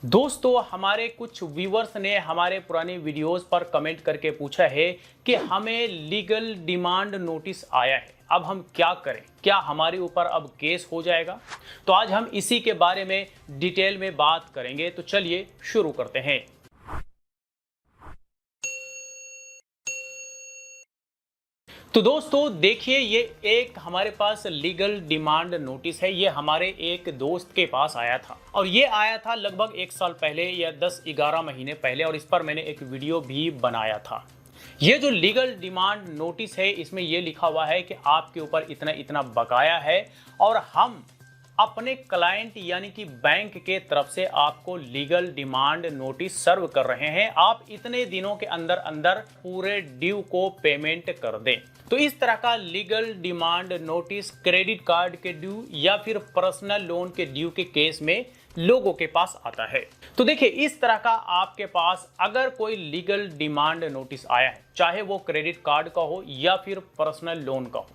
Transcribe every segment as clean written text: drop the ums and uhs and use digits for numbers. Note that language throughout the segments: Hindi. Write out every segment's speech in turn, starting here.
दोस्तों हमारे कुछ व्यूवर्स ने हमारे पुराने वीडियोस पर कमेंट करके पूछा है कि हमें लीगल डिमांड नोटिस आया है, अब हम क्या करें, क्या हमारे ऊपर अब केस हो जाएगा। तो आज हम इसी के बारे में डिटेल में बात करेंगे। तो चलिए शुरू करते हैं। तो दोस्तों देखिए, ये एक हमारे पास लीगल डिमांड नोटिस है। ये हमारे एक दोस्त के पास आया था और ये आया था लगभग 1 साल पहले या 10-11 महीने पहले, और इस पर मैंने एक वीडियो भी बनाया था। ये जो लीगल डिमांड नोटिस है, इसमें ये लिखा हुआ है कि आपके ऊपर इतना इतना बकाया है और हम अपने क्लाइंट यानी कि बैंक के तरफ से आपको लीगल डिमांड नोटिस सर्व कर रहे हैं। आप इतने दिनों के अंदर अंदर पूरे ड्यू को पेमेंट कर दें। तो इस तरह का legal demand notice credit card के ड्यू या फिर पर्सनल लोन के ड्यू के केस में लोगों के पास आता है। तो देखिए, इस तरह का आपके पास अगर कोई लीगल डिमांड नोटिस आया है, चाहे वो क्रेडिट कार्ड का हो या फिर पर्सनल लोन का हो,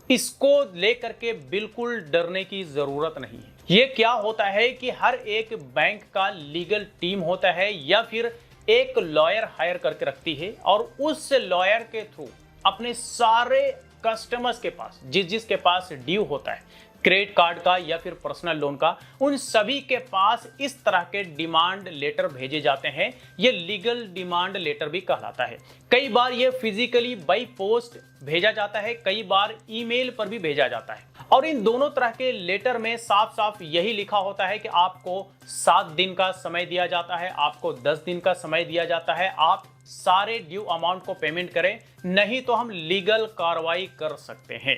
इसको लेकर के बिल्कुल डरने की जरूरत नहीं है। ये क्या होता है कि हर एक बैंक का लीगल टीम होता है या फिर एक लॉयर हायर करके रखती है और उस लॉयर के थ्रू अपने सारे कस्टमर्स के पास जिसके पास ड्यू होता है क्रेडिट कार्ड का या फिर पर्सनल लोन का, उन सभी के पास इस तरह के डिमांड लेटर भेजे जाते हैं। ये लीगल डिमांड लेटर भी कहलाता है। कई बार ये फिजिकली बाई पोस्ट भेजा जाता है, कई बार ईमेल पर भी भेजा जाता है। और इन दोनों तरह के लेटर में साफ साफ यही लिखा होता है कि आपको 7 दिन का समय दिया जाता है, आपको 10 दिन का समय दिया जाता है, आप सारे ड्यू अमाउंट को पेमेंट करें, नहीं तो हम लीगल कार्रवाई कर सकते हैं।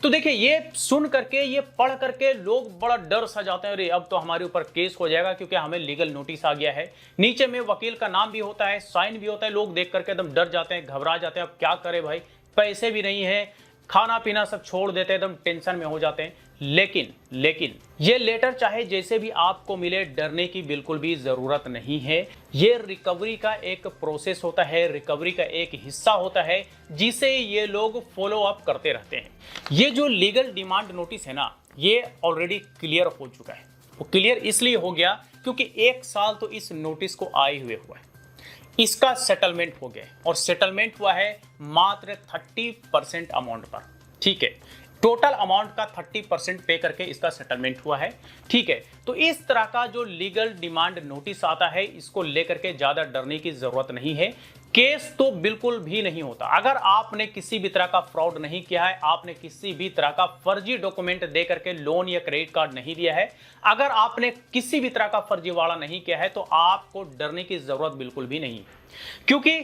तो देखिए, ये सुन करके, ये पढ़ करके लोग बड़ा डर सा जाते हैं, अरे अब तो हमारे ऊपर केस हो जाएगा क्योंकि हमें लीगल नोटिस आ गया है। नीचे में वकील का नाम भी होता है, साइन भी होता है। लोग देख करके एकदम डर जाते हैं, घबरा जाते हैं, अब क्या करें भाई, पैसे भी नहीं है, खाना पीना सब छोड़ देते हैं, एकदम टेंशन में हो जाते हैं। लेकिन ये लेटर चाहे जैसे भी आपको मिले, डरने की बिल्कुल भी जरूरत नहीं है। ये रिकवरी का एक प्रोसेस होता है, रिकवरी का एक हिस्सा होता है, जिसे ये लोग फॉलो अप करते रहते हैं। ये जो लीगल डिमांड नोटिस है ना, ये ऑलरेडी क्लियर हो चुका है। वो क्लियर इसलिए हो गया क्योंकि 1 साल तो इस नोटिस को आए हुए हुआ है। इसका सेटलमेंट हो गया और सेटलमेंट हुआ है मात्र 30% अमाउंट पर। ठीक है, टोटल अमाउंट का 30% पे करके इसका सेटलमेंट हुआ है। ठीक है, तो इस तरह का जो लीगल डिमांड नोटिस आता है, इसको लेकर के ज्यादा डरने की जरूरत नहीं है। केस तो बिल्कुल भी नहीं होता। अगर आपने किसी भी तरह का फ्रॉड नहीं किया है, आपने किसी भी तरह का फर्जी डॉक्यूमेंट दे करके लोन या क्रेडिट कार्ड नहीं दिया है, अगर आपने किसी भी तरह का फर्जीवाड़ा नहीं किया है, तो आपको डरने की जरूरत बिल्कुल भी नहीं है। क्योंकि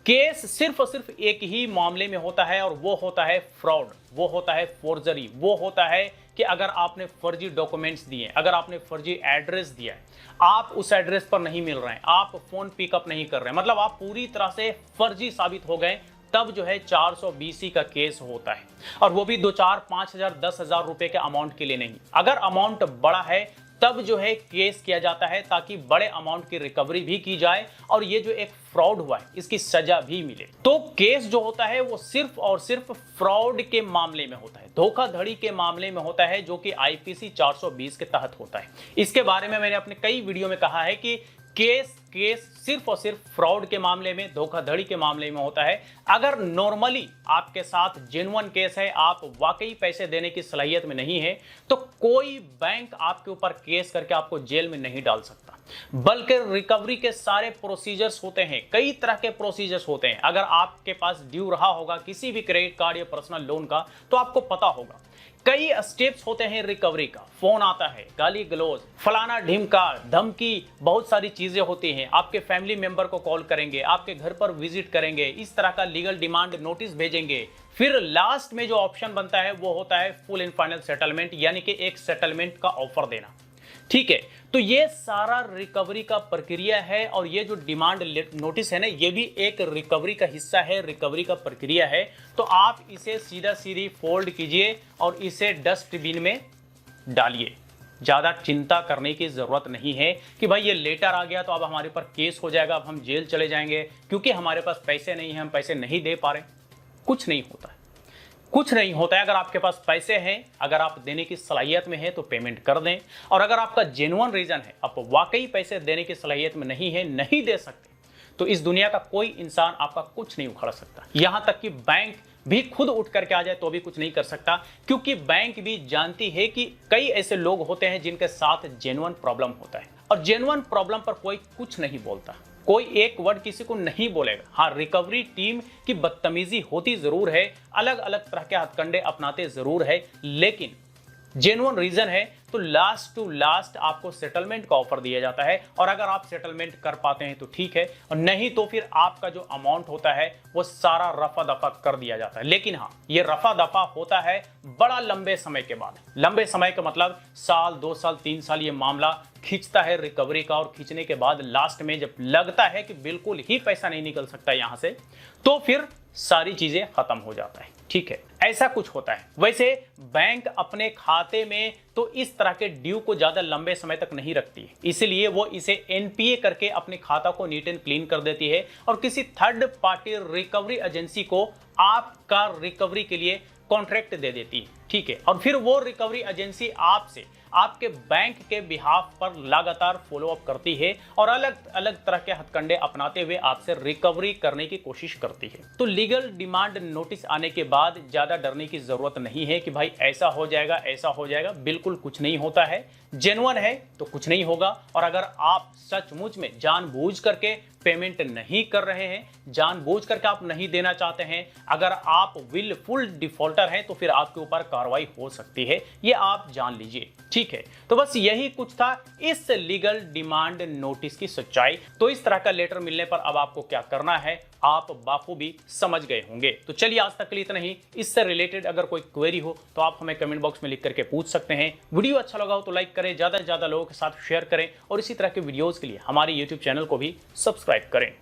केस सिर्फ और सिर्फ एक ही मामले में होता है और वो होता है फ्रॉड, वो होता है फोर्जरी, वो होता है कि अगर आपने फर्जी डॉक्यूमेंट्स दिए, अगर आपने फर्जी एड्रेस दिया है, आप उस एड्रेस पर नहीं मिल रहे हैं, आप फोन पिकअप नहीं कर रहे हैं, मतलब आप पूरी तरह से फर्जी साबित हो गए, तब जो है 420 का केस होता है। और वो भी 2-4-5 हजार 10,000 रुपए के अमाउंट के लिए नहीं। अगर अमाउंट बड़ा है तब जो है केस किया जाता है, ताकि बड़े अमाउंट की रिकवरी भी की जाए और ये जो एक फ्रॉड हुआ है इसकी सजा भी मिले। तो केस जो होता है वो सिर्फ और सिर्फ फ्रॉड के मामले में होता है, धोखाधड़ी के मामले में होता है, जो कि आईपीसी 420 के तहत होता है। इसके बारे में मैंने अपने कई वीडियो में कहा है कि केस सिर्फ और सिर्फ फ्रॉड के मामले में, धोखाधड़ी के मामले में होता है। अगर नॉर्मली आपके साथ जेन्युइन केस है, आप वाकई पैसे देने की सलाहियत में नहीं है, तो कोई बैंक आपके ऊपर केस करके आपको जेल में नहीं डाल सकता। बल्कि रिकवरी के सारे प्रोसीजर्स होते हैं, कई तरह के प्रोसीजर्स होते हैं। अगर आपके पास ड्यू रहा होगा किसी भी क्रेडिट कार्ड या पर्सनल लोन का, तो आपको पता होगा कई स्टेप्स होते हैं रिकवरी का। फोन आता है, गाली गलौज, फलाना ढिमका, धमकी, बहुत सारी चीजें होती हैं। आपके फैमिली मेंबर को कॉल करेंगे, आपके घर पर विजिट करेंगे, इस तरह का लीगल डिमांड नोटिस भेजेंगे। फिर लास्ट में जो ऑप्शन बनता है वो होता है फुल एंड फाइनल सेटलमेंट, यानी कि एक सेटलमेंट का ऑफर देना। ठीक है, तो ये सारा रिकवरी का प्रक्रिया है और ये जो डिमांड नोटिस है ना, ये भी एक रिकवरी का हिस्सा है, रिकवरी का प्रक्रिया है। तो आप इसे सीधा सीधी फोल्ड कीजिए और इसे डस्टबिन में डालिए। ज़्यादा चिंता करने की ज़रूरत नहीं है कि भाई ये लेटर आ गया तो अब हमारे ऊपर केस हो जाएगा, अब हम जेल चले जाएंगे क्योंकि हमारे पास पैसे नहीं हैं, हम पैसे नहीं दे पा रहे। कुछ नहीं होता है। कुछ नहीं होता है। अगर आपके पास पैसे हैं, अगर आप देने की सलाहियत में हैं तो पेमेंट कर दें, और अगर आपका जेन्युइन रीजन है, आप वाकई पैसे देने की सलाहियत में नहीं है, नहीं दे सकते, तो इस दुनिया का कोई इंसान आपका कुछ नहीं उखाड़ सकता। यहां तक कि बैंक भी खुद उठ करके आ जाए तो भी कुछ नहीं कर सकता, क्योंकि बैंक भी जानती है कि कई ऐसे लोग होते हैं जिनके साथ जेन्युइन प्रॉब्लम होता है, और जेन्युइन प्रॉब्लम पर कोई कुछ नहीं बोलता, कोई एक वर्ड किसी को नहीं बोलेगा। हाँ, रिकवरी टीम की बदतमीजी होती जरूर है, अलग अलग तरह के हथकंडे अपनाते जरूर है, लेकिन जेन्युइन रीजन है तो लास्ट टू लास्ट आपको सेटलमेंट का ऑफर दिया जाता है, और अगर आप सेटलमेंट कर पाते हैं तो ठीक है, और नहीं तो फिर आपका जो अमाउंट होता है वो सारा रफा दफा कर दिया जाता है। लेकिन हाँ, ये रफा दफा होता है बड़ा लंबे समय के बाद। लंबे समय का मतलब साल, 2 साल, 3 साल ये मामला खींचता है रिकवरी का, और खींचने के बाद लास्ट में जब लगता है कि बिल्कुल ही पैसा नहीं निकल सकता यहां से, तो फिर सारी चीजें खत्म हो जाता है। ठीक है, ऐसा कुछ होता है। वैसे बैंक अपने खाते में तो इस तरह के ड्यू को ज्यादा लंबे समय तक नहीं रखती है, इसलिए वो इसे एनपीए करके अपने खाता को नीट एंड क्लीन कर देती है, और किसी थर्ड पार्टी रिकवरी एजेंसी को आपका रिकवरी के लिए कॉन्ट्रैक्ट दे देती है। ठीक है, और फिर वो रिकवरी एजेंसी आपसे आपके बैंक के बिहाफ पर लगातार फॉलो अप करती है, और अलग अलग तरह के हथकंडे अपनाते हुए आपसे रिकवरी करने की कोशिश करती है। तो लीगल डिमांड नोटिस आने के बाद ज्यादा डरने की जरूरत नहीं है कि भाई ऐसा हो जाएगा, ऐसा हो जाएगा। बिल्कुल कुछ नहीं होता है, जेन्युइन है तो कुछ नहीं होगा। और अगर आप सचमुच में जानबूझ करके पेमेंट नहीं कर रहे हैं, जानबूझ करके आप नहीं देना चाहते हैं, अगर आप विलफुल डिफॉल्टर हैं, तो फिर आपके ऊपर कार्रवाई हो सकती है, ये आप जान लीजिए। ठीक है, तो बस यही कुछ था इस लीगल डिमांड नोटिस की सच्चाई। तो इस तरह का लेटर मिलने पर अब आपको क्या करना है, आप बापू भी समझ गए होंगे। तो चलिए, आज तक के लिए इतना ही। इससे रिलेटेड अगर कोई क्वेरी हो तो आप हमें कमेंट बॉक्स में लिख करके पूछ सकते हैं। वीडियो अच्छा लगा हो तो लाइक करें, ज्यादा से ज्यादा लोगों के साथ शेयर करें, और इसी तरह के वीडियोस के लिए हमारे YouTube चैनल को भी सब्सक्राइब करें।